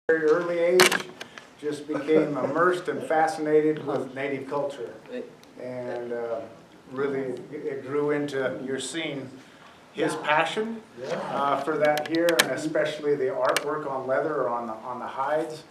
very early age, just became immersed and fascinated with native culture. And really, it grew into, you're seeing his passion for that here, and especially the artwork on leather or on the hides.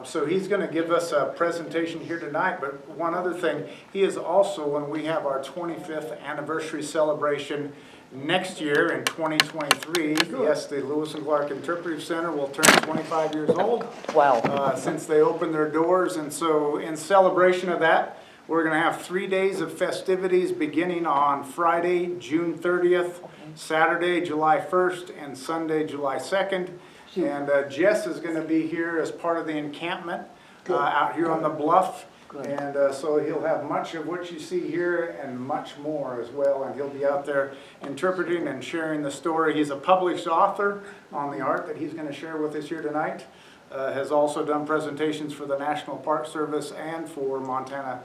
So he's going to give us a presentation here tonight, but one other thing, he is also, when we have our 25th anniversary celebration next year in 2023, yes, the Lewis and Clark Interpretive Center will turn 25 years old. Wow. Since they opened their doors, and so in celebration of that, we're going to have 3 days of festivities beginning on Friday, June 30th, Saturday, July 1st, and Sunday, July 2nd. And Jess is going to be here as part of the encampment out here on the bluff. And so he'll have much of what you see here and much more as well. And he'll be out there interpreting and sharing the story. He's a published author on the art that he's going to share with us here tonight. Has also done presentations for the National Park Service and for Montana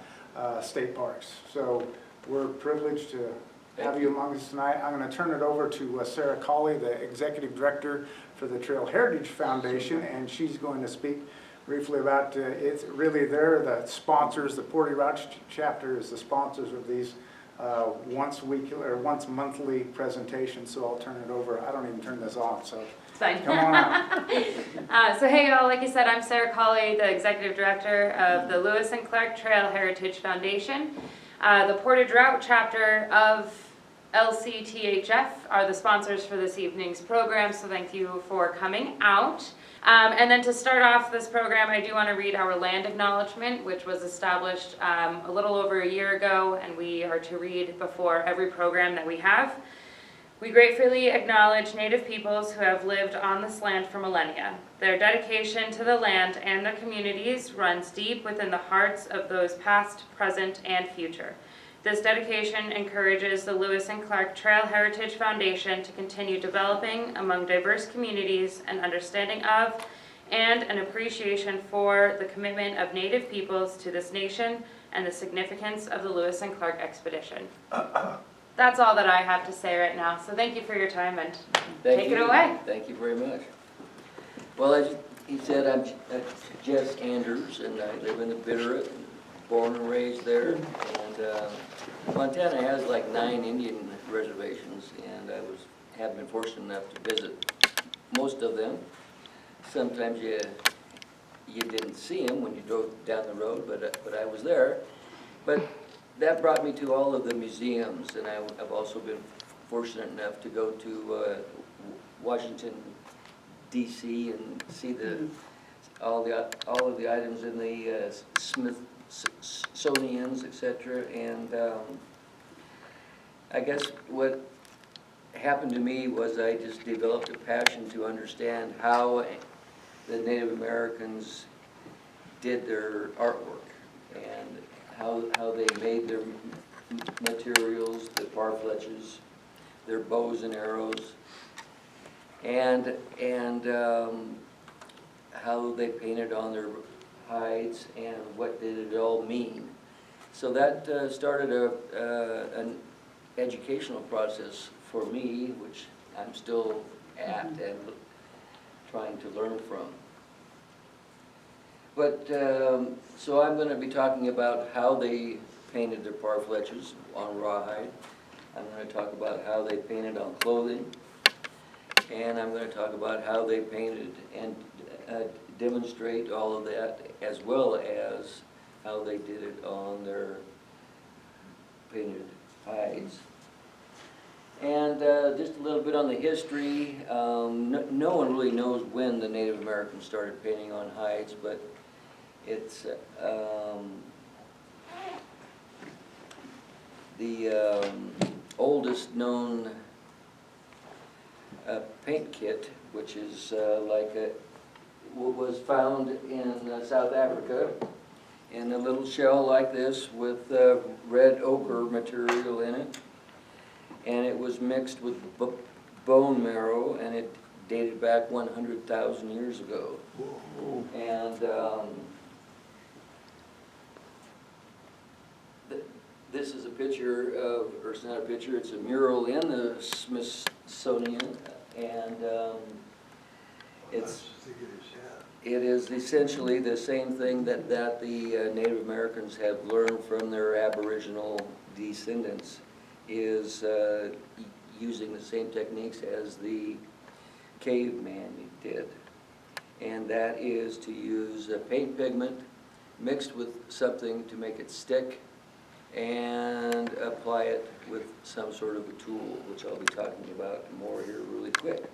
State Parks. So we're privileged to have you among us tonight. I'm going to turn it over to Sarah Cawley, the Executive Director for the Trail Heritage Foundation, and she's going to speak briefly about it's really they're the sponsors. The Portage Route chapter is the sponsors of these once weekly or once monthly presentations. So I'll turn it over. I don't even turn this off, so fine. Come on out. So hey y'all, like I said, I'm Sarah Cawley, the Executive Director of the Lewis and Clark Trail Heritage Foundation. The Portage Route chapter of LCTHF are the sponsors for this evening's program, so thank you for coming out. And then to start off this program, I do want to read our land acknowledgement, which was established a little over a year ago, and we are to read before every program that we have. We gratefully acknowledge Native peoples who have lived on this land for millennia. Their dedication to the land and their communities runs deep within the hearts of those past, present, and future. This dedication encourages the Lewis and Clark Trail Heritage Foundation to continue developing among diverse communities an understanding of and an appreciation for the commitment of Native peoples to this nation and the significance of the Lewis and Clark expedition. That's all that I have to say right now, so thank you for your time and take it away. Thank you very much. Well, as he said, I'm Jess Anders, and I live in the Bitterroot, born and raised there. And Montana has like 9 Indian reservations, and I have been fortunate enough to visit most of them. Sometimes you didn't see them when you drove down the road, but I was there. But that brought me to all of the museums, and I've also been fortunate enough to go to Washington, D.C. and see all of the items in the Smithsonian's, etc. And I guess what happened to me was I just developed a passion to understand how the Native Americans did their artwork and how they made their materials, the parfleches, their bows and arrows, and how they painted on their hides and what did it all mean. So that started an educational process for me, which I'm still at and trying to learn from. But so I'm going to be talking about how they painted their parfleches on rawhide. I'm going to talk about how they painted on clothing, and I'm going to talk about how they painted and demonstrate all of that, as well as how they did it on their painted hides. And just a little bit on the history. No one really knows when the Native Americans started painting on hides, but it's the oldest known paint kit, which is was found in South Africa in a little shell like this with red ochre material in it, and it was mixed with bone marrow, and it dated back 100,000 years ago. Whoa. And this is a picture of, or it's not a picture, it's a mural in the Smithsonian, and It's, it is essentially the same thing that the Native Americans have learned from their Aboriginal descendants, is using the same techniques as the caveman did. And that is to use a paint pigment mixed with something to make it stick and apply it with some sort of a tool, which I'll be talking about more here really quick.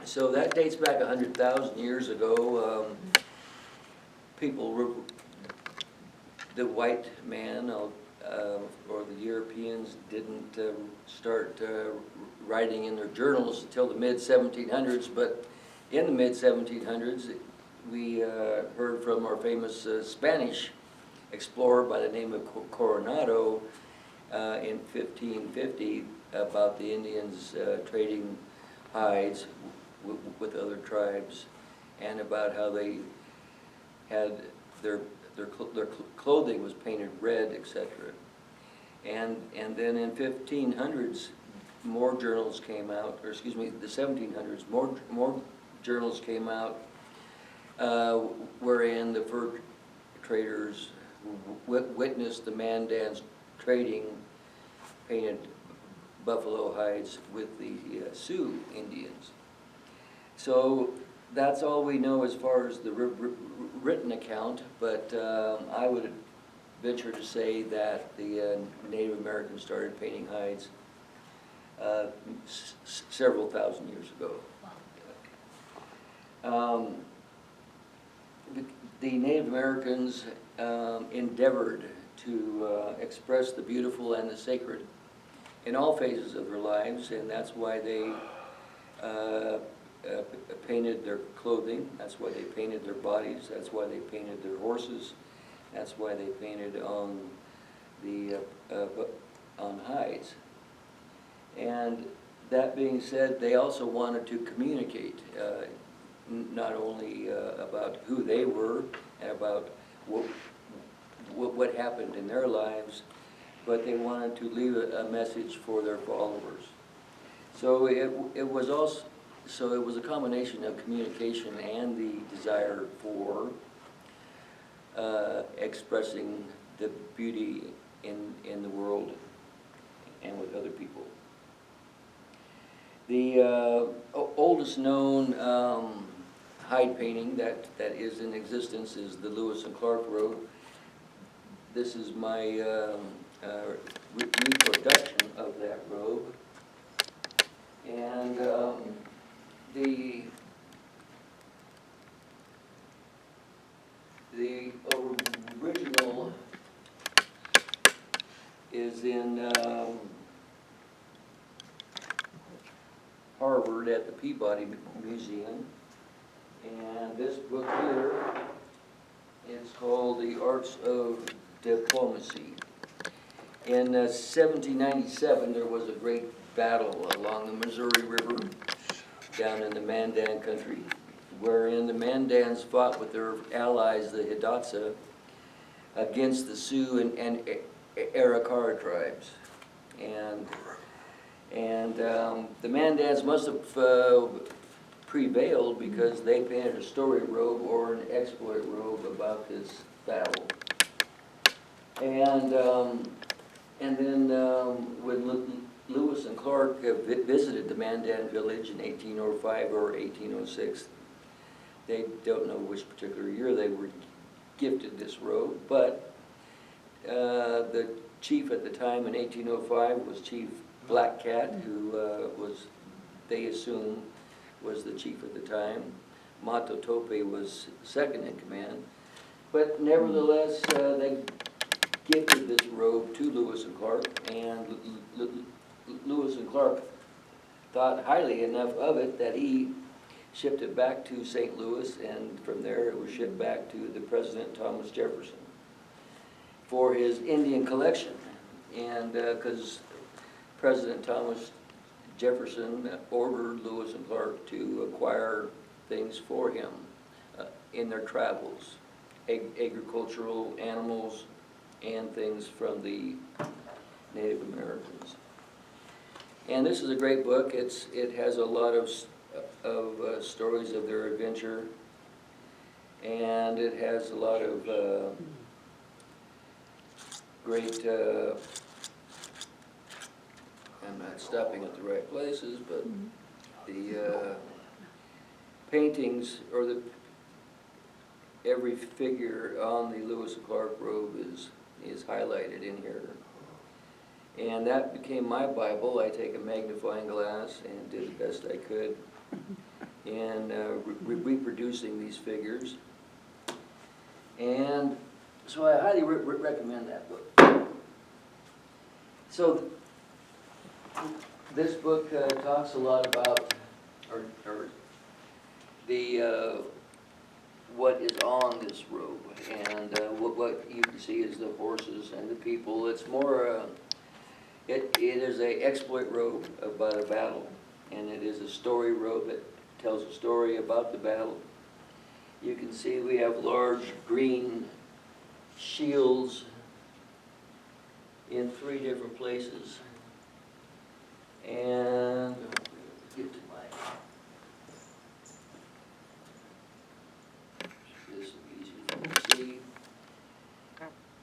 So that dates back 100,000 years ago. The white man or the Europeans didn't start writing in their journals until the mid-1700s, but in the mid-1700s, we heard from our famous Spanish explorer by the name of Coronado in 1550 about the Indians trading hides with other tribes, and about how they had their clothing was painted red, etc. And then in 1500s, more journals came out, or excuse me, the 1700s, more journals came out wherein the fur traders witnessed the Mandans trading painted buffalo hides with the Sioux Indians. So that's all we know as far as the written account, but I would venture to say that the Native Americans started painting hides several thousand years ago. The Native Americans endeavored to express the beautiful and the sacred in all phases of their lives, and that's why they painted their clothing, that's why they painted their bodies, that's why they painted their horses, that's why they painted on the on hides. And that being said, they also wanted to communicate not only about who they were and about what happened in their lives, but they wanted to leave a message for their followers. So it was a combination of communication and the desire for expressing the beauty in the world and with other people. The oldest known hide painting that is in existence is the Lewis and Clark robe. This is my reproduction of that robe. And the original is in Harvard at the Peabody Museum, and this book here is called The Arts of Diplomacy. In 1797, there was a great battle along the Missouri River down in the Mandan country, wherein the Mandans fought with their allies, the Hidatsa, against the Sioux and Arikara tribes. And the Mandans must have prevailed because they painted a story robe or an exploit robe about this battle. And then when Lewis and Clark visited the Mandan village in 1805 or 1806, they don't know which particular year they were gifted this robe, but the chief at the time in 1805 was Chief Black Cat, who they assume was the chief at the time. Mato Tope was second in command, but nevertheless they gifted this robe to Lewis and Clark, and Lewis and Clark thought highly enough of it that he shipped it back to St. Louis, and from there it was shipped back to the President Thomas Jefferson for his Indian collection. And because President Thomas Jefferson ordered Lewis and Clark to acquire things for him in their travels, agricultural animals and things from the Native Americans. And this is a great book. It has a lot of of stories of their adventure, and it has a lot of great, I'm not stopping at the right places, but the paintings, or every figure on the Lewis and Clark robe is highlighted in here. And that became my Bible. I take a magnifying glass and did the best I could in reproducing these figures. And so I highly recommend that book. So this book talks a lot about or the what is on this robe, and what you can see is the horses and the people. It's more it is a exploit robe about a battle, and it is a story robe that tells a story about the battle. You can see we have large green shields in 3 different places. And get to my, this will be easy for you to see.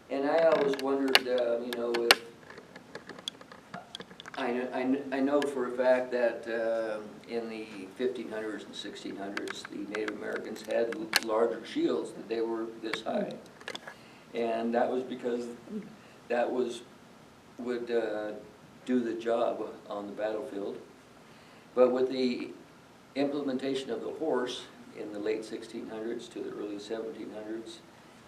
And I always wondered, you know, if I know for a fact that in the 1500s and 1600s, the Native Americans had larger shields, that they were this high. And that was because that would do the job on the battlefield. But with the implementation of the horse in the late 1600s to the early 1700s,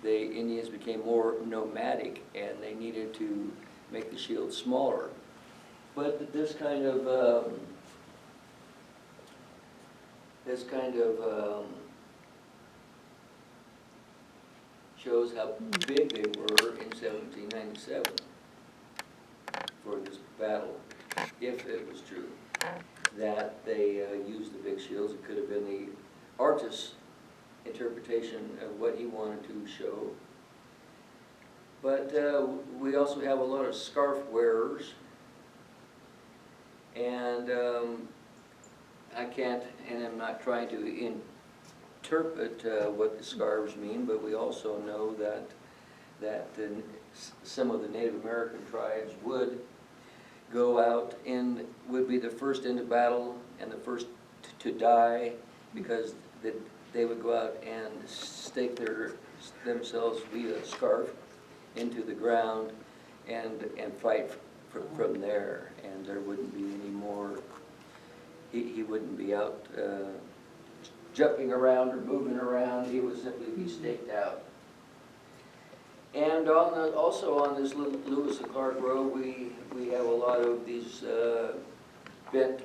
the Indians became more nomadic, and they needed to make the shield smaller. But this kind of shows how big they were in 1797 for this battle, if it was true that they used the big shields. It could have been the artist's interpretation of what he wanted to show. But we also have a lot of scarf wearers, and I can't, and I'm not trying to interpret what the scarves mean, but we also know that some of the Native American tribes would go out and would be the first into battle and the first to die, because they would go out and stake themselves via scarf into the ground and fight from there, and there wouldn't be any more, he wouldn't be out jumping around or moving around. He would simply be staked out. And also on this Lewis and Clark robe, we have a lot of these bent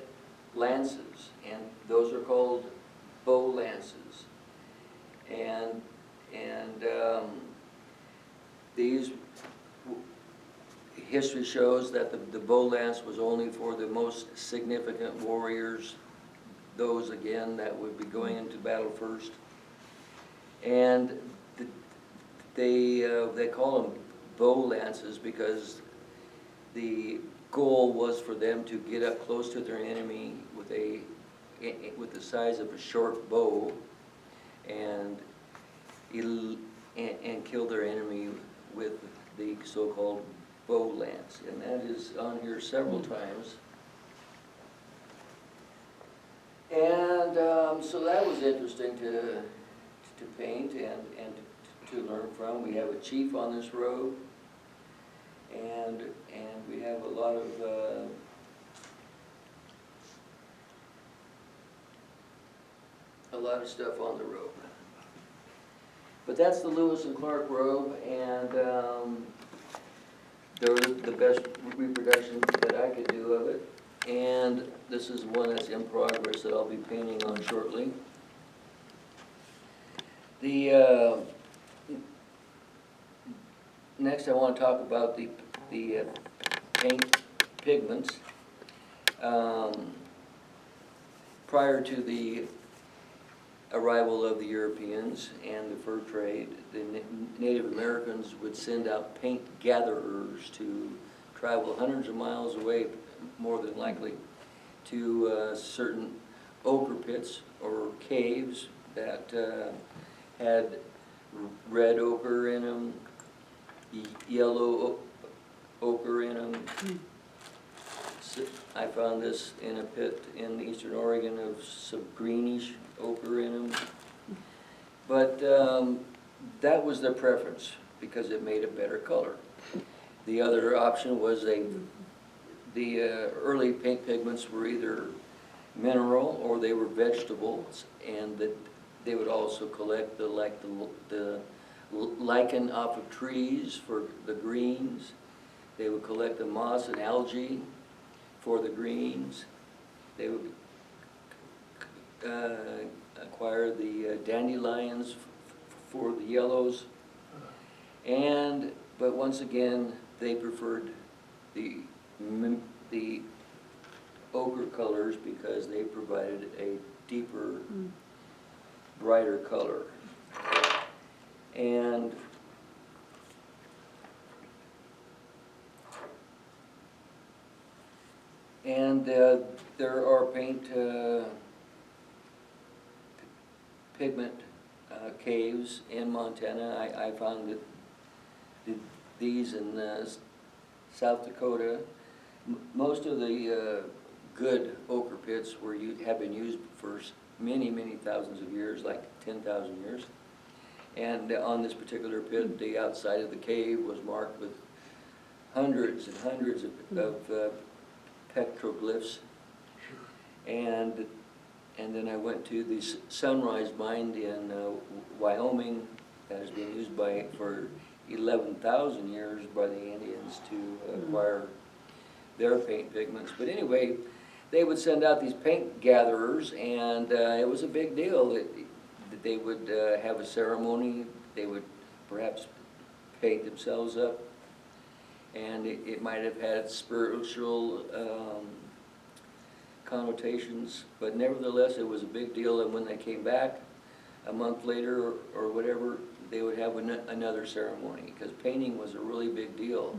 lances, and those are called bow lances. And these, history shows that the bow lance was only for the most significant warriors, those again that would be going into battle first. And they call them bow lances because the goal was for them to get up close to their enemy with the size of a short bow and kill their enemy with the so-called bow lance. And that is on here several times. And so that was interesting to paint and to learn from. We have a chief on this robe, and we have a lot of stuff on the robe. But that's the Lewis and Clark robe, and they're the best reproduction that I could do of it. And this is one that's in progress that I'll be painting on shortly. The next I want to talk about the paint pigments. Prior to the arrival of the Europeans and the fur trade, the Native Americans would send out paint gatherers to travel hundreds of miles away, more than likely, to certain ochre pits or caves that had red ochre in them, yellow ochre in them. I found this in a pit in eastern Oregon of some greenish ochre in them. But that was their preference because it made a better color. The other option was the early paint pigments were either mineral or they were vegetables, and that they would also collect the lichen off of trees for the greens. They would collect the moss and algae for the greens. They would acquire the dandelions for the yellows. But once again, they preferred the ochre colors because they provided a deeper, brighter color. And there are paint pigment caves in Montana. I found that these in South Dakota. Most of the good ochre pits have been used for many, many thousands of years, like 10,000 years. And on this particular pit, the outside of the cave was marked with hundreds and hundreds of petroglyphs. And then I went to the Sunrise Mine in Wyoming that has been used for 11,000 years by the Indians to acquire their paint pigments. But anyway, they would send out these paint gatherers, and it was a big deal that they would have a ceremony. They would perhaps paint themselves up, and it might have had spiritual connotations, but nevertheless it was a big deal. And when they came back a month later or whatever, they would have another ceremony, because painting was a really big deal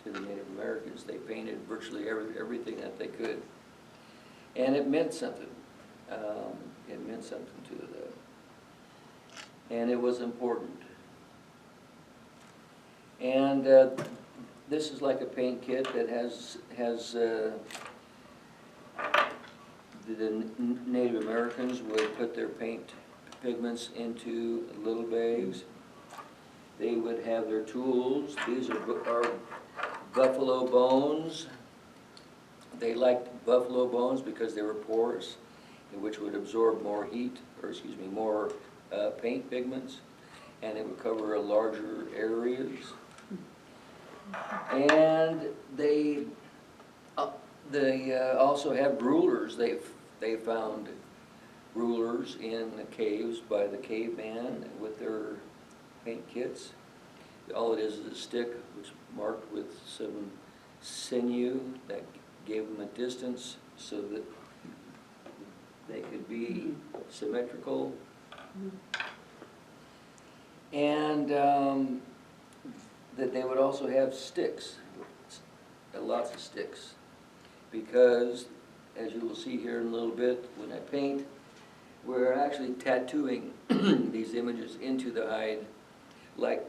to the Native Americans. They painted virtually everything that they could, and it meant something. It meant something to them, and it was important. And this is like a paint kit that has the Native Americans would put their paint pigments into little bags. They would have their tools. These are buffalo bones. They liked buffalo bones because they were porous, which would absorb more heat, or excuse me, more paint pigments, and it would cover larger areas. And they also had rulers. They found rulers in the caves by the caveman with their paint kits. All it is a stick which marked with some sinew that gave them a distance so that they could be symmetrical. And that they would also have sticks, lots of sticks, because as you will see here in a little bit when I paint, we're actually tattooing these images into the hide like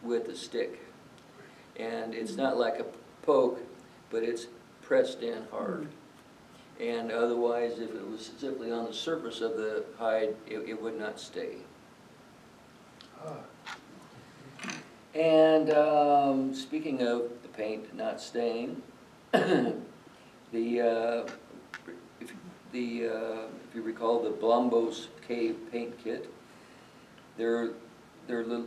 with a stick. And it's not like a poke, but it's pressed in hard. And otherwise, if it was simply on the surface of the hide, it would not stay. And speaking of the paint not staying, if you recall the Blombos Cave paint kit, their little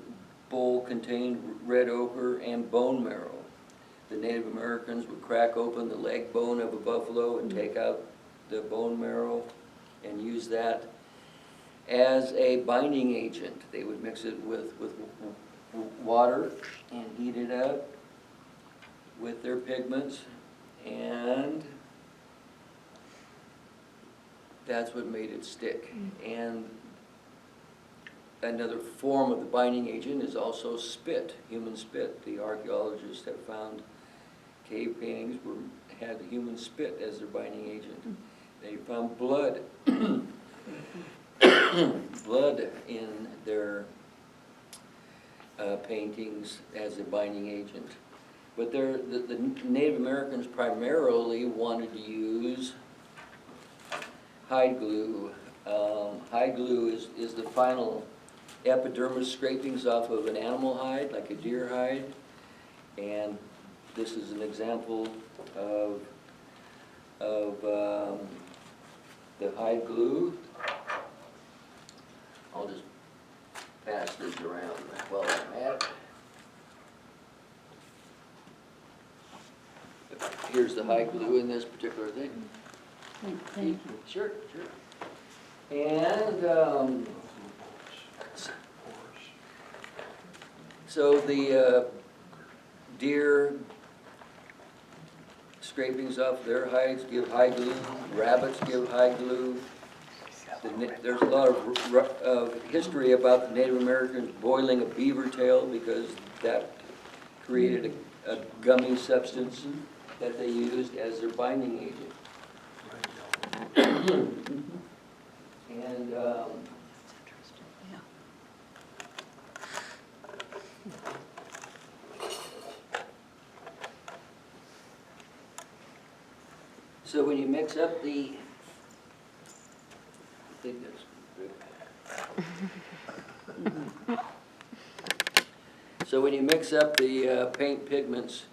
bowl contained red ochre and bone marrow. The Native Americans would crack open the leg bone of a buffalo and take out the bone marrow and use that as a binding agent. They would mix it with water and heat it up with their pigments, and that's what made it stick. And another form of the binding agent is also spit, human spit. The archaeologists have found cave paintings had human spit as their binding agent. they found blood, blood in their paintings as a binding agent. But the Native Americans primarily wanted to use hide glue. Hide glue is the final epidermis scrapings off of an animal hide, like a deer hide. And this is an example of the hide glue. I'll just pass this around while I'm at it. Here's the hide glue in this particular thing. Thank you. Sure, sure. And so the deer scrapings off their hides give hide glue. Rabbits give hide glue. There's a lot of history about the Native Americans boiling a beaver tail because that created a gummy substance that they used as their binding agent. And so when you mix up the, I think that's, so when you mix up the paint pigments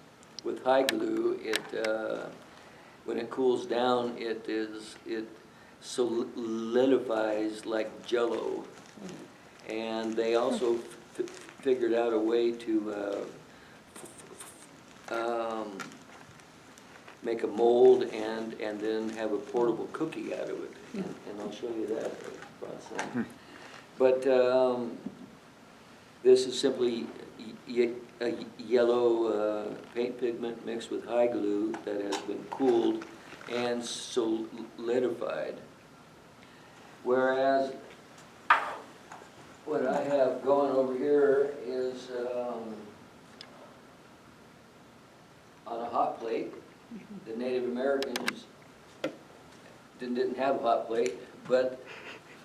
with hide glue, it when it cools down, it solidifies like Jello. And they also figured out a way to make a mold and then have a portable cookie out of it. And I'll show you that process. But this is simply a yellow paint pigment mixed with hide glue that has been cooled and solidified. Whereas what I have going over here is on a hot plate. The Native Americans didn't have a hot plate, but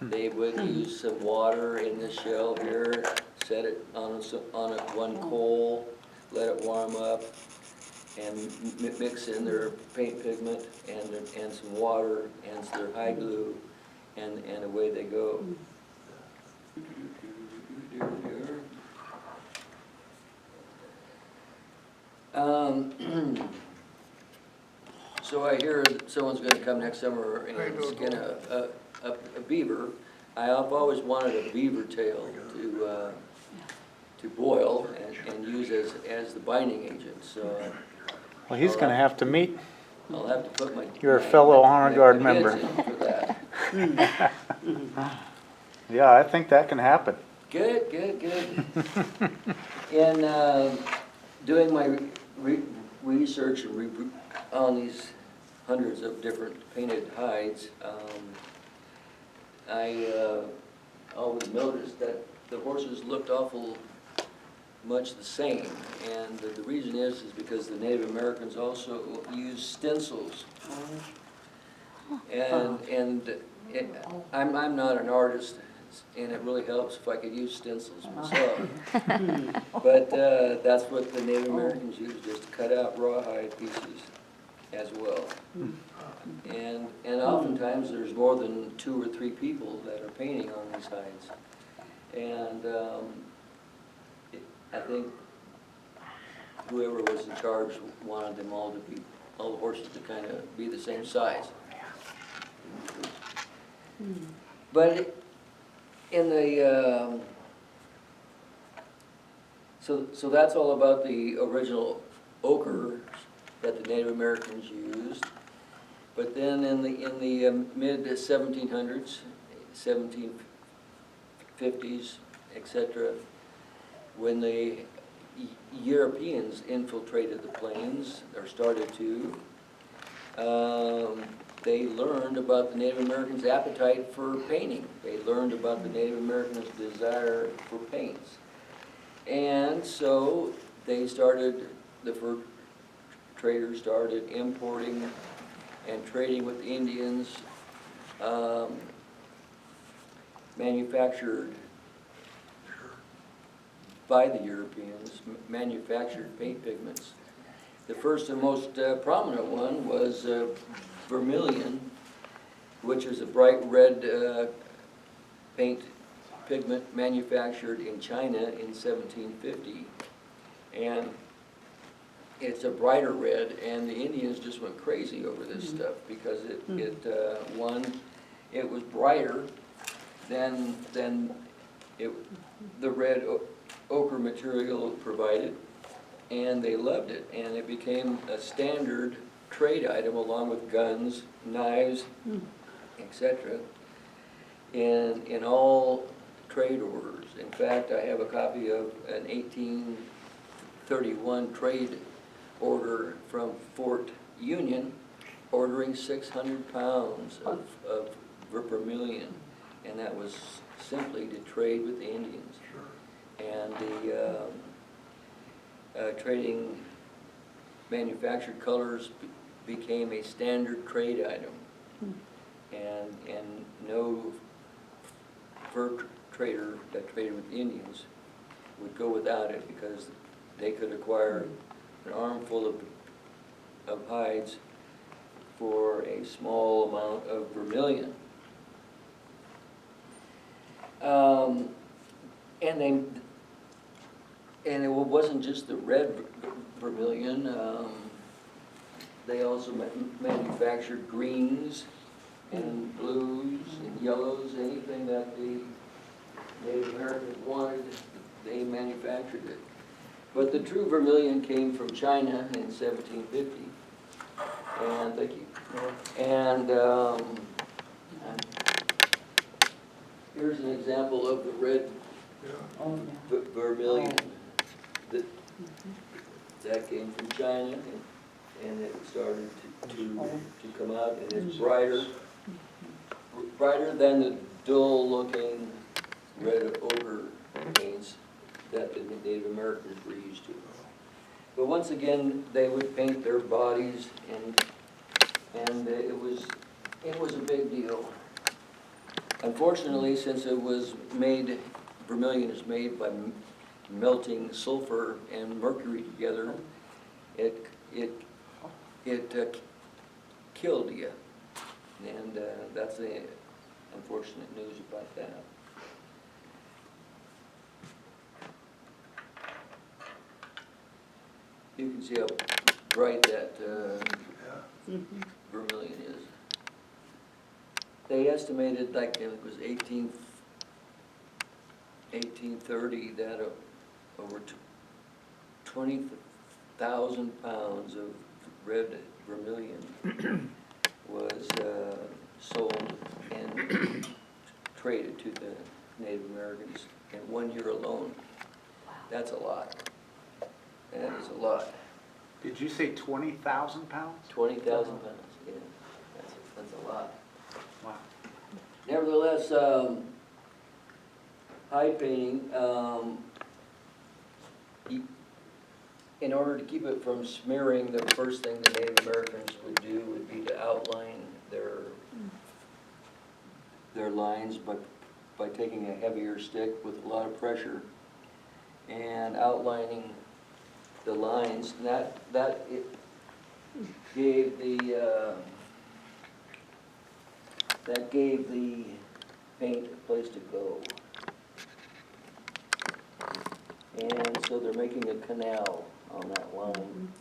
they would use some water in this shell here, set it on one coal, let it warm up, and mix in their paint pigment and some water and their hide glue, and away they go. So I hear someone's going to come next summer and skin a beaver. I've always wanted a beaver tail to boil and use as the binding agent. So Well, he's going to have to meet I'll have to put my your fellow honor guard my member. kids in for that. Yeah, I think that can happen. Good, good, good. In doing my research and on these hundreds of different painted hides, I always noticed that the horses looked awful much the same, and the reason is because the Native Americans also used stencils. And I'm not an artist, and it really helps if I could use stencils myself. But that's what the Native Americans used, just to cut out rawhide pieces as well. And oftentimes there's more than 2 or 3 people that are painting on these hides. And I think whoever was in charge wanted them all the horses to kind of be the same size. But in the, so that's all about the original ochre that the Native Americans used. But then in the mid 1700s, 1750s, etc., when the Europeans infiltrated the plains, or started to, they learned about the Native Americans' appetite for painting. They learned about the Native Americans' desire for paints. And so they started, the fur traders started importing and trading with the Indians manufactured by the Europeans, manufactured paint pigments. The first and most prominent one was vermilion, which is a bright red paint pigment manufactured in China in 1750. And it's a brighter red, and the Indians just went crazy over this stuff because it was brighter than the red ochre material provided, and they loved it, and it became a standard trade item along with guns, knives, etc. in all trade orders. In fact, I have a copy of an 1831 trade order from Fort Union ordering 600 pounds of vermilion, and that was simply to trade with the Indians. And the trading manufactured colors became a standard trade item, and no fur trader that traded with the Indians would go without it because they could acquire an armful of hides for a small amount of vermilion. And it wasn't just the red vermilion. They also manufactured greens and blues and yellows. Anything that the Native Americans wanted, they manufactured it. But the true vermilion came from China in 1750. And thank you. And here's an example of the red vermilion that came from China, and it started to come out, and it's brighter than the dull-looking red ochre paints that the Native Americans were used to. But once again, they would paint their bodies, and it was a big deal. Unfortunately, since it was made, vermilion is made by melting sulfur and mercury together, it killed you, and that's the unfortunate news about that. You can see how bright that vermilion is. They estimated, like it was 1830, that over 20,000 pounds of red vermilion was sold and traded to the Native Americans in 1 year alone. That's a lot. That is a lot. Did you say 20,000 pounds? 20,000 pounds, yeah. That's a lot. Wow. Nevertheless, hide painting, in order to keep it from smearing, the first thing the Native Americans would do would be to outline their lines by taking a heavier stick with a lot of pressure and outlining the lines. And that it gave the paint a place to go. And so they're making a canal on that line.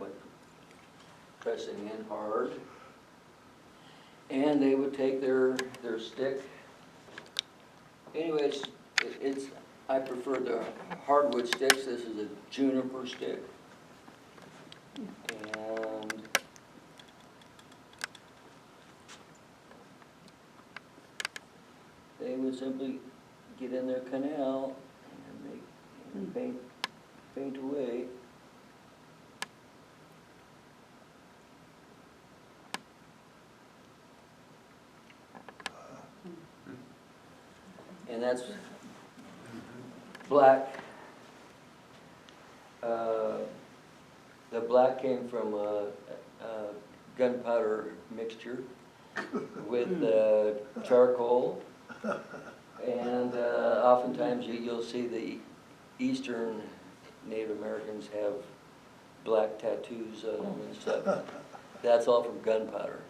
By pressing in hard. And they would take their stick. Anyways, I prefer the hardwood sticks. This is a juniper stick. And they would simply get in their canal and paint away. And that's black. The black came from gunpowder mixture with charcoal. And oftentimes you'll see the Eastern Native Americans have black tattoos on them and stuff. That's all from gunpowder.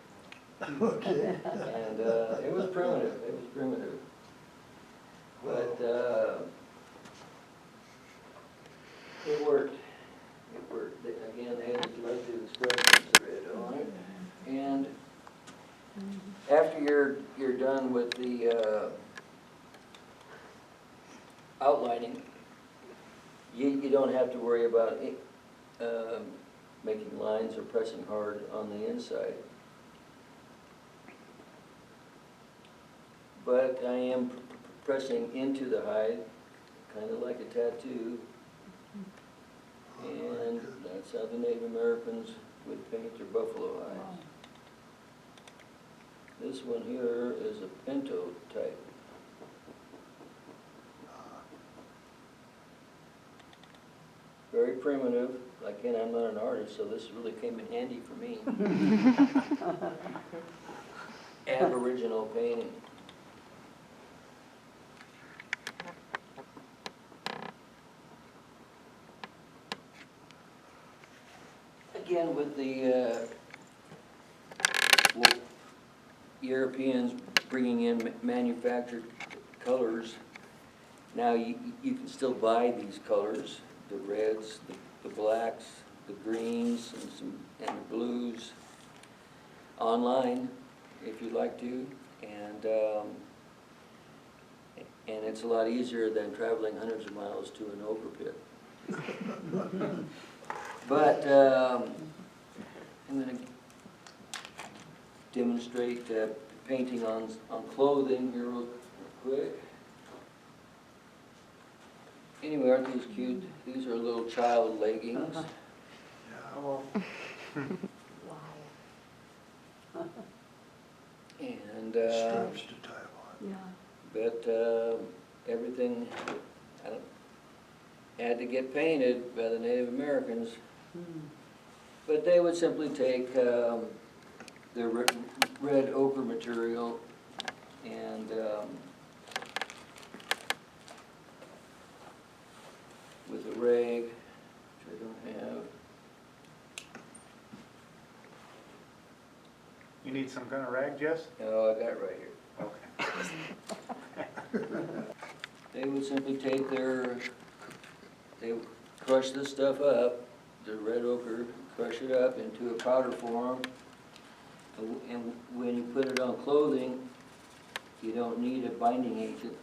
Okay. And it was primitive, But it worked. Again, they had to like the expressions on it. And after you're done with the outlining, you don't have to worry about making lines or pressing hard on the inside. But I am pressing into the hide, kind of like a tattoo. And that's how the Native Americans would paint their buffalo hides. This one here is a pinto type. Very primitive. Again, I'm not an artist, so this really came in handy for me. Aboriginal painting. Again, with the Europeans bringing in manufactured colors, now you can still buy these colors, the reds, the blacks, the greens, and the blues online if you'd like to, and it's a lot easier than traveling hundreds of miles to an ochre pit. But I'm going to demonstrate painting on clothing here real quick. Anyway, aren't these cute? These are little child leggings. Oh. And Straps to tie on. Yeah. but everything had to get painted by the Native Americans. But they would simply take the red ochre material and with a rag, which I don't have. You need some kind of rag, Jess? No, I got it right here. Okay. They would simply take they would crush this stuff up, the red ochre, crush it up into a powder form. And when you put it on clothing, you don't need a binding agent.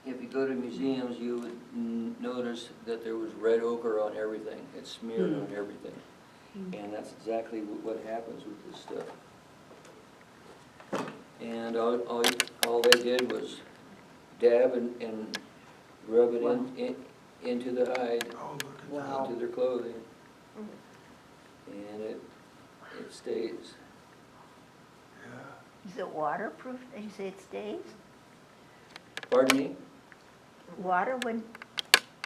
If you go to museums, you would notice that there was red ochre on everything. It's smeared on everything. And that's exactly what happens with this stuff. And all they did was dab and rub it into the hide, Oh, look at Wow. into their clothing. And it stays. that. Yeah. Is it waterproof? You say it stays? Pardon me? Water wouldn't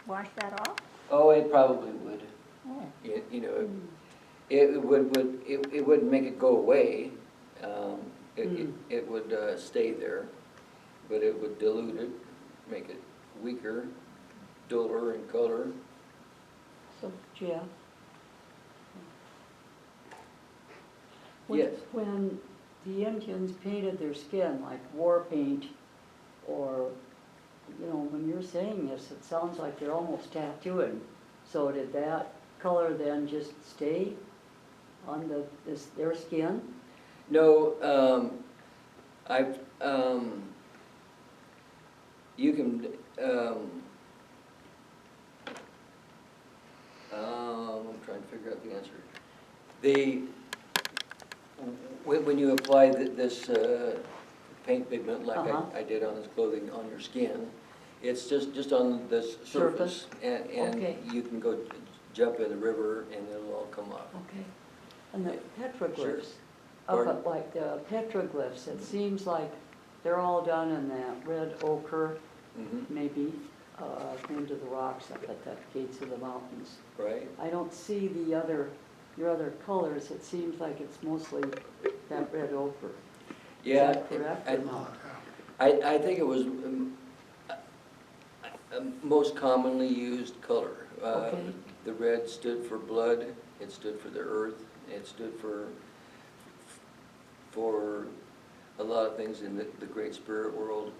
wash that off? Oh, it probably would. Oh. It wouldn't make it go away. It would stay there, but it would dilute it, make it weaker, duller in color. So, Jeff? Yes. When the Indians painted their skin, like war paint, or, when you're saying this, it sounds like they're almost tattooing. So did that color then just stay on their skin? No, you can, I'm trying to figure out the answer. When you apply this paint pigment like I did on this clothing on your skin, it's just on this surface. And Okay. you can go jump in the river and it'll all come off. Okay. And the petroglyphs, Pardon? like the petroglyphs, it seems like they're all done in that red ochre, Mhm. maybe. into the rocks up at the gates of the mountains. right? I don't see your other colors. It seems like it's mostly that red ochre. Yeah, Is that correct I- or not? I think it was most commonly used color. Okay. The red stood for blood, it stood for the earth, it stood for a lot of things in the great spirit world.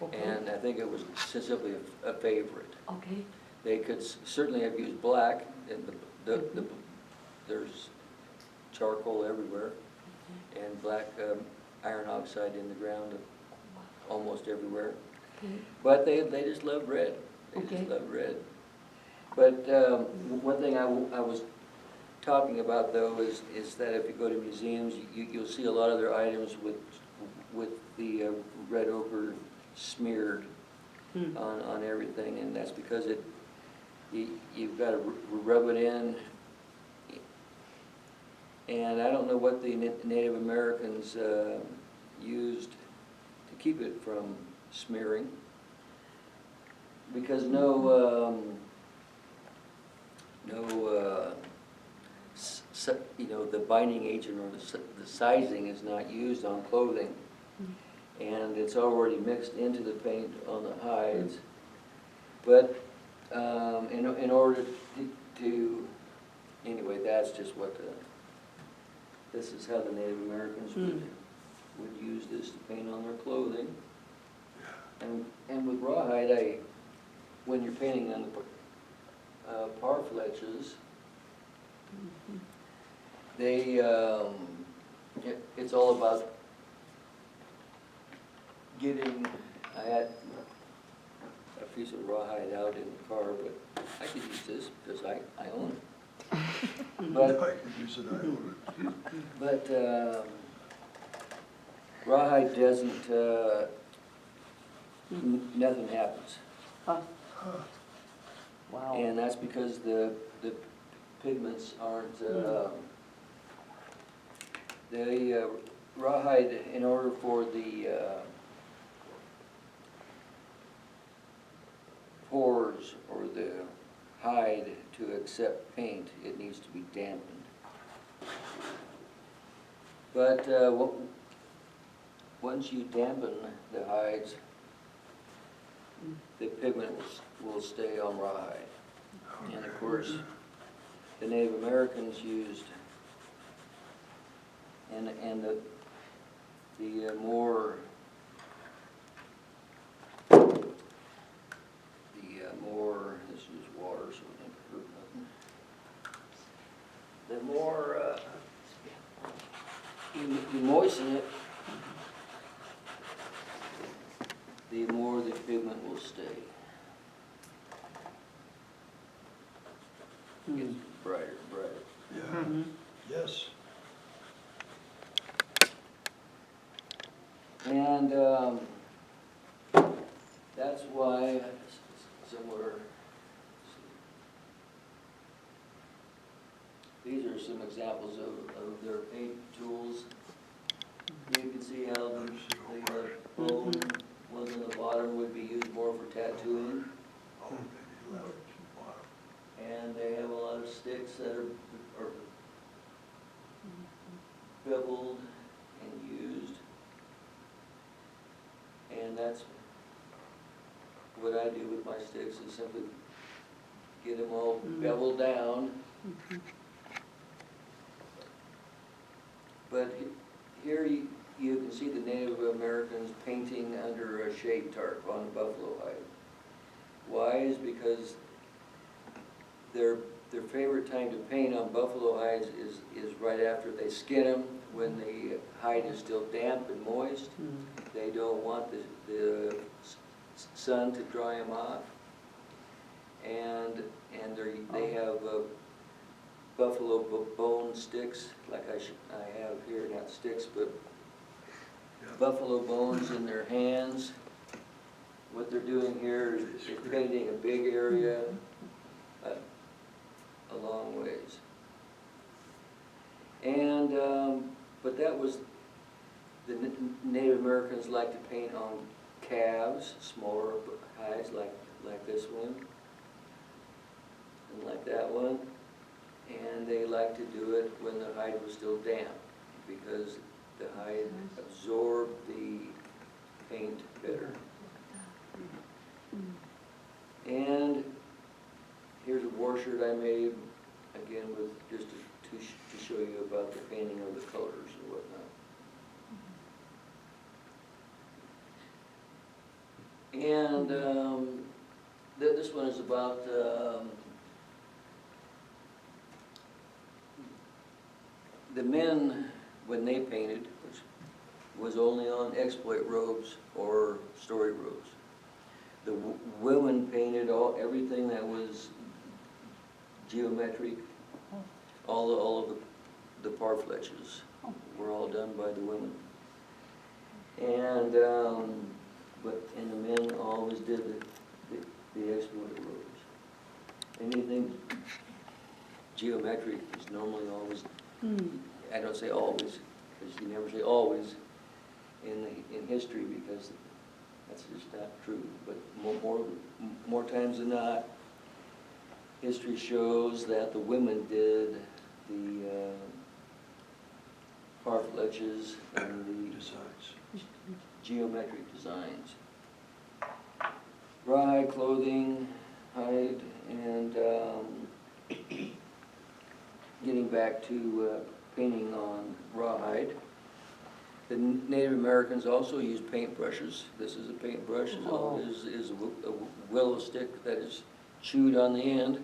Okay. And I think it was simply a favorite. Okay, They could certainly have used black, and there's charcoal everywhere, and black iron oxide in the ground almost everywhere. okay, But they just love red. They Okay. just love red. But one thing I was talking about though is that if you go to museums, you'll see a lot of their items with the red ochre smeared on everything, and that's because you've got to rub it in. And I don't know what the Native Americans used to keep it from smearing, because the binding agent or the sizing is not used on clothing, and it's already mixed into the paint on the hides. But in order to anyway, that's just what this is how the Native Americans would use this to paint on their clothing. And with rawhide, when you're painting on the parfleches, it's all about getting. I had a piece of rawhide out in the car, but I could use this because I own it. But I could use it, I own it. But rawhide doesn't, nothing happens. huh, wow. And that's because the pigments aren't, the rawhide, in order for the pores or the hide to accept paint, it needs to be dampened. But once you dampen the hides, the pigment will stay on rawhide. And of course, the Native Americans used, and the more this is water, so it doesn't hurt nothing. The more you moisten it, the more the pigment will stay. Gets brighter and brighter. Yeah, yes. And that's why somewhere, these are some examples of their paint tools. You can see how the bone ones on the bottom would be used more for tattooing. Oh, maybe left some water. And they have a lot of sticks that are beveled and used. And that's what I do with my sticks, is simply get them all beveled down. But here you can see the Native Americans painting under a shade tarp on a buffalo hide. Why? Is because their favorite time to paint on buffalo hides is right after they skin them, when the hide is still damp and moist. They don't want the sun to dry them off, and they have buffalo bone sticks, like I have here, not sticks, but buffalo bones in their hands. What they're doing here is painting a big area a long ways. And but that was, the Native Americans like to paint on calves, smaller hides like like this one, and like that one. And they like to do it when the hide was still damp, because the hide absorbed the paint better. And here's a war shirt I made, again, with just to show you about the painting of the colors and whatnot. And this one is about the men, when they painted, which was only on exploit robes or story robes. The women painted everything that was geometric. All of the parfleches were all done by the women. And and the men always did the exploit robes. Anything geometric is normally always, I don't say always, because you never say always in history, because that's just not true. But more times than not, history shows that the women did the parfleches and the Designs. geometric designs. Rawhide clothing, hide, and getting back to painting on rawhide. The Native Americans also use paintbrushes. This is a paintbrush. Is a willow stick that is chewed on the end.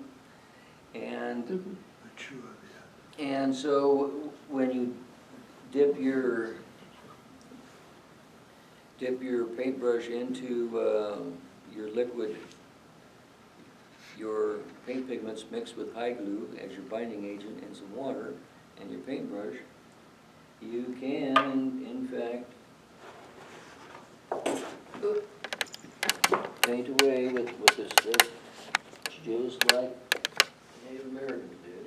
And The chew on the end. and so when you dip your paintbrush into your liquid, your paint pigments mixed with high glue as your binding agent and some water and your paintbrush, you can, in fact, paint away with this stuff just like Native Americans did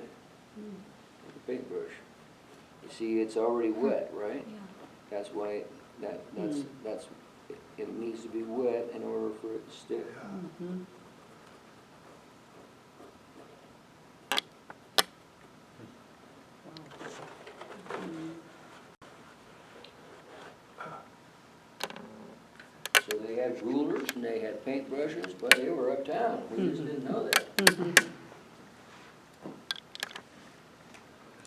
with a paintbrush. You see, it's already wet, right? That's why it needs to be wet in order for it to stick. Yeah. So they had rulers and they had paintbrushes, but they were uptown. We just didn't know that.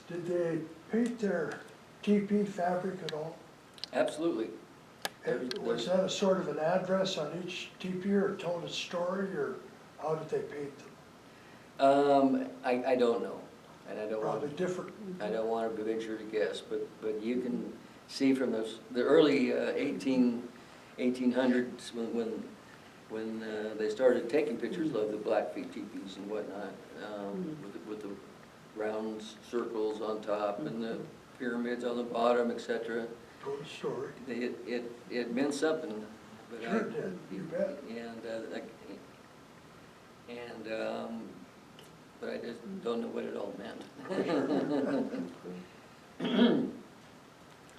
Did they paint their TP fabric at all? Absolutely. And was that a sort of an address on each TP or told a story, or how did they paint them? I don't know, and I don't want Probably different. I don't want to venture to guess, but you can see from the early 1800s when they started taking pictures of the Blackfeet teepees and whatnot, with the round circles on top and the pyramids on the bottom, etc. Told a story. It meant something. But Sure it did, you bet. But I just don't know what it all meant.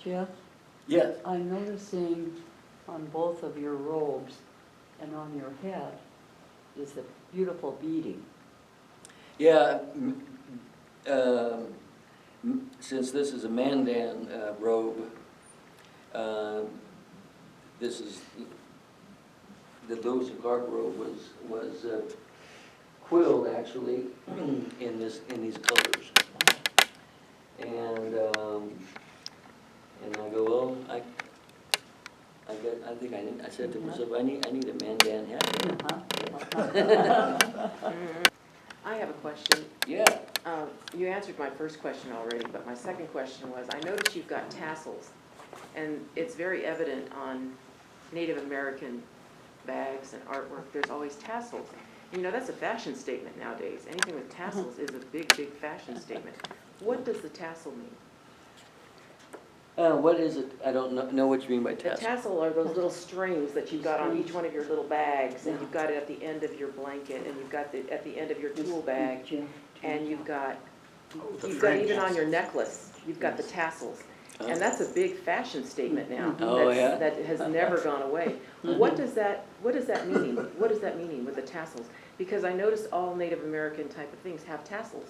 Jeff, Yes. I'm noticing on both of your robes and on your head is the beautiful beading. Yeah, since this is a Mandan robe, this is, the Lewis and Clark robe was quilled actually in these colors. And I go, well, I said to myself, I need a Mandan hat. I have a question. Yeah. You answered my first question already, but my second question was, I noticed you've got tassels, and it's very evident on Native American bags and artwork, there's always tassels. You know, that's a fashion statement nowadays. Anything with tassels is a big, big fashion statement. What does the tassel mean? What is it? I don't know what you mean by The tassel. tassel are those little strings that you've got on each one of your little bags, and you've got it at the end of your blanket, and you've got it at the end of your tool bag, and you've got even on your necklace, you've got the tassels. And that's a big fashion statement now. Oh, That's- yeah? That has never gone away. What does that mean? What does that mean with the tassels? Because I noticed all Native American type of things have tassels.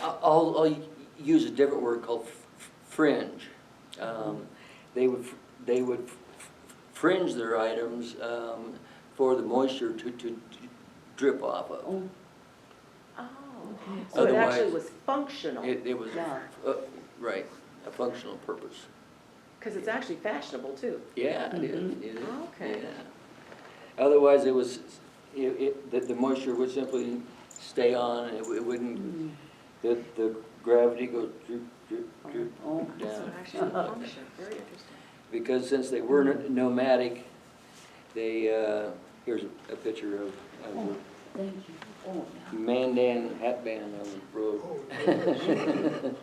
I'll use a different word called fringe. They would fringe their items for the moisture to drip off of. Oh, Oh, so it actually Otherwise, was functional, It was, Yeah. right, a functional purpose. because it's actually fashionable too. Yeah, it is, it is. Okay. Yeah. Otherwise, the moisture would simply stay on, and it wouldn't, the gravity goes drip, drip, drip Oh. So down. it actually functioned, very interesting. Because since they were nomadic, they, here's a picture of Oh, thank you. Oh, a Mandan hat band on the road. Oh,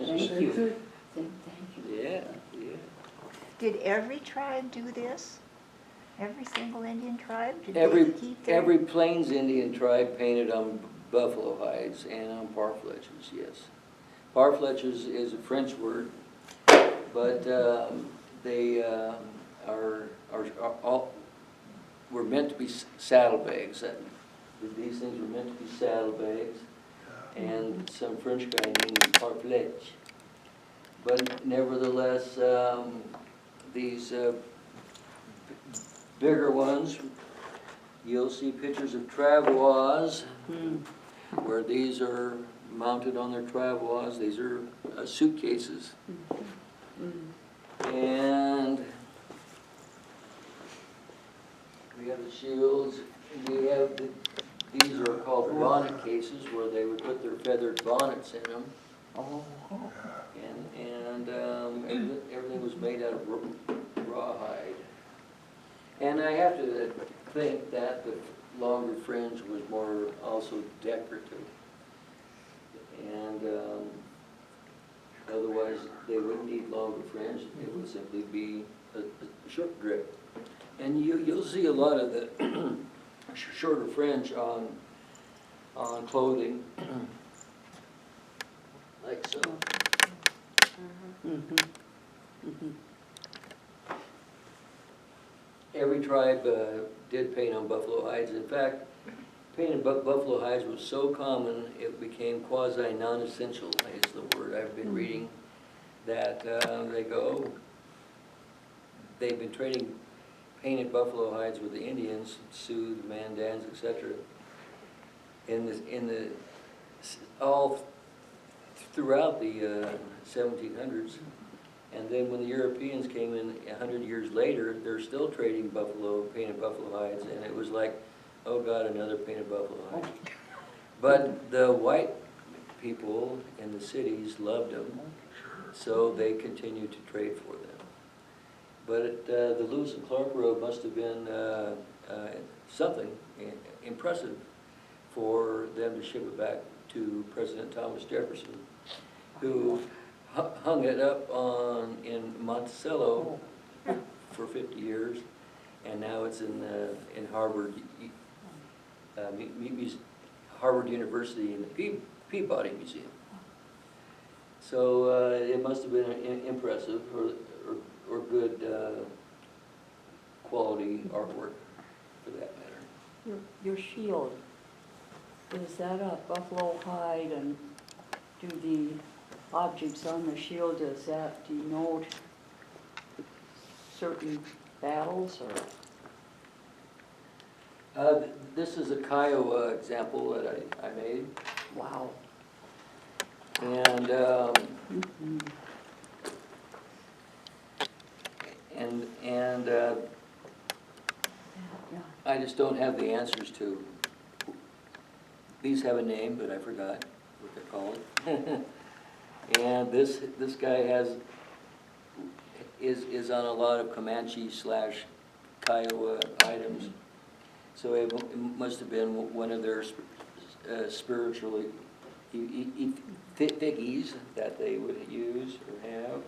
thank same you. thing? Thank you. Yeah, yeah. Did every tribe do this? Every single Indian tribe? Did Every, they keep their? every Plains Indian tribe painted on buffalo hides and on parfleches, yes. Parfleches is a French word, but they were meant to be saddlebags. These things were meant to be saddlebags, and some French guy named them parfleche. But nevertheless, these bigger ones, you'll see pictures of travois, where these are mounted on their travois. These are suitcases. And we have the shields. We have these are called bonnet cases, where they would put their feathered bonnets in them. Oh, And everything was made out of rawhide. And I have to think that the longer fringe was more also decorative. And otherwise, they wouldn't need longer fringe. It would simply be a short drip. And you'll see a lot of the shorter fringe on clothing, like so. Every tribe did paint on buffalo hides. In fact, painting buffalo hides was so common, it became quasi non-essential, is the word I've been reading, that they've been trading painted buffalo hides with the Indians, Sioux, the Mandans, etc. All throughout the 1700s. And then when the Europeans came in 100 years later, they're still trading painted buffalo hides, and it was like, oh God, another painted buffalo hide. But the white people in the cities loved them, so they continued to trade for them. But the Lewis and Clark robe must have been something impressive for them to ship it back to President Thomas Jefferson, who hung it up in Monticello for 50 years, and now it's in Harvard, Harvard University in the Peabody Museum. So it must have been impressive or good quality artwork, for that matter. your shield, is that a buffalo hide, and do the objects on the shield, does that denote certain battles, or? This is a Kiowa example that I made, Wow. and Yeah. I just don't have the answers to. These have a name, but I forgot what they're called. And this guy is on a lot of Comanche / Kiowa items. So it must have been one of their spiritual figgies that they would use or have.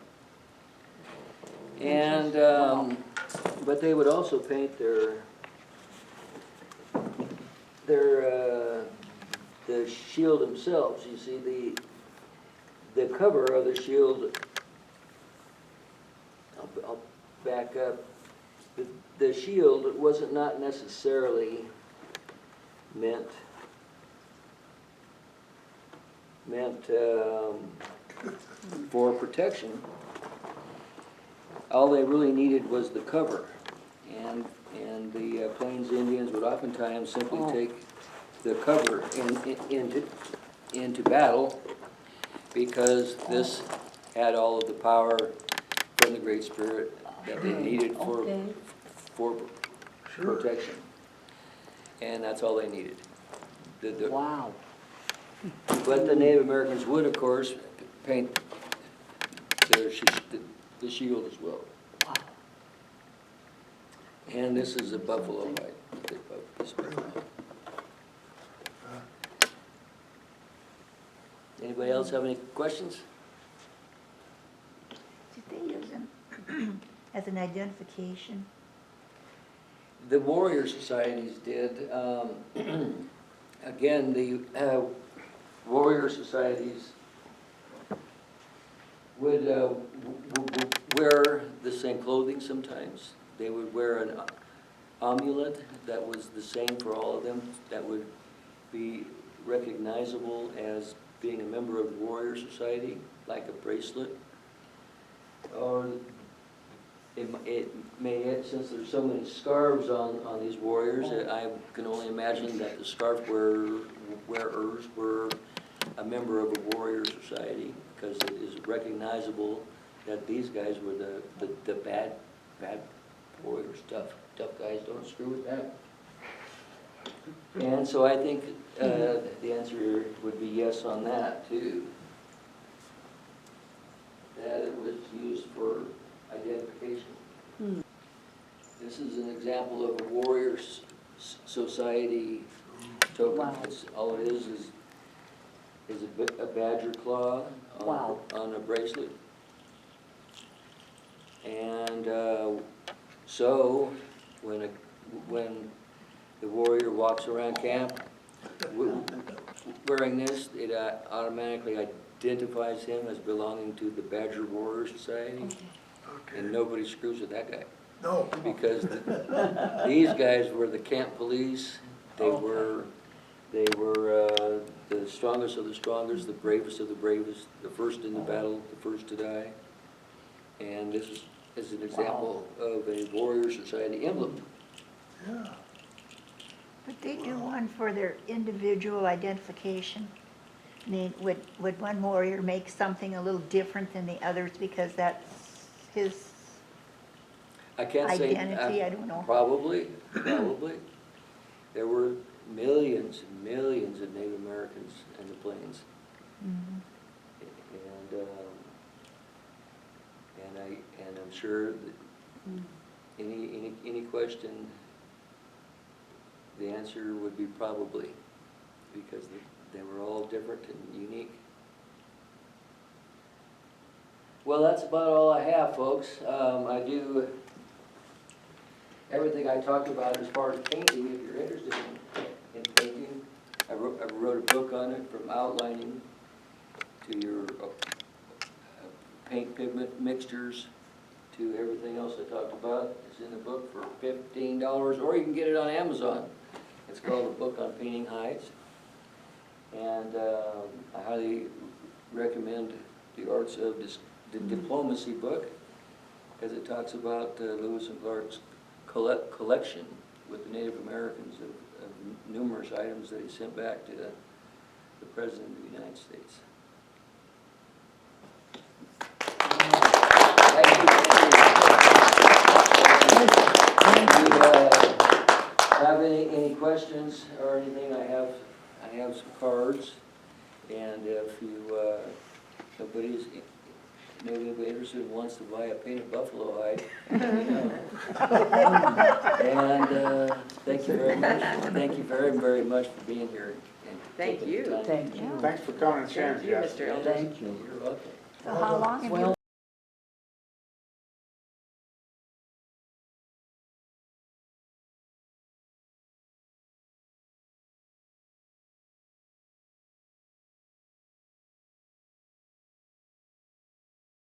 And but they would also paint the shield themselves. You see, the cover of the shield, I'll back up. The shield wasn't not necessarily meant for protection. All they really needed was the cover. And the Plains Indians would oftentimes simply take the cover into battle, because this had all of the power from the Great Spirit that they needed for protection. And that's all they needed. Wow. But the Native Americans would, of course, paint the shield as well. Wow. And this is a buffalo hide. Anybody else have any questions? Did they use them as an identification? The warrior societies did. Again, the warrior societies would wear the same clothing sometimes. They would wear an amulet that was the same for all of them, that would be recognizable as being a member of the warrior society, like a bracelet. Or it may, since there's so many scarves on these warriors, I can only imagine that the scarf wearers were a member of a warrior society, because it is recognizable that these guys were the bad warriors, tough guys, don't screw with that. And so I think the answer would be yes on that too. That it was used for identification. This is an example of a warrior society token. Wow. All it is a badger claw on a bracelet. And so when the warrior walks around camp wearing this, it automatically identifies him as belonging to the Badger Warrior Society. Okay. And nobody screws with that guy. No. Because these guys were the camp police. They were the strongest of the strongest, the bravest of the bravest, the first in the battle, the first to die. And this is an example of a warrior society emblem. Yeah. But they do one for their individual identification. I mean, would one warrior make something a little different than the others because that's his I can't say. identity? I don't know. Probably. There were millions and millions of Native Americans in the Plains. Mhm. And I'm sure that any question, the answer would be probably, because they were all different and unique. Well, that's about all I have, folks. I do everything I talked about as far as painting. If you're interested in painting, I wrote a book on it, from outlining to your paint pigment mixtures to everything else I talked about. It's in the book for $15, or you can get it on Amazon. It's called A Book on Painting Hides. And I highly recommend the Arts of Diplomacy book, because it talks about Lewis and Clark's collection with the Native Americans of numerous items that he sent back to the President of the United States. If you have any questions or anything, I have some cards, and if nobody's maybe interested and wants to buy a painted buffalo hide, and thank you very much. Thank you very, very much for being here. And Thank taking the you. time. Thank you. Thanks for coming and sharing, Thank you, Jess. Mr. Anders. Thank you. You're welcome. So how long have you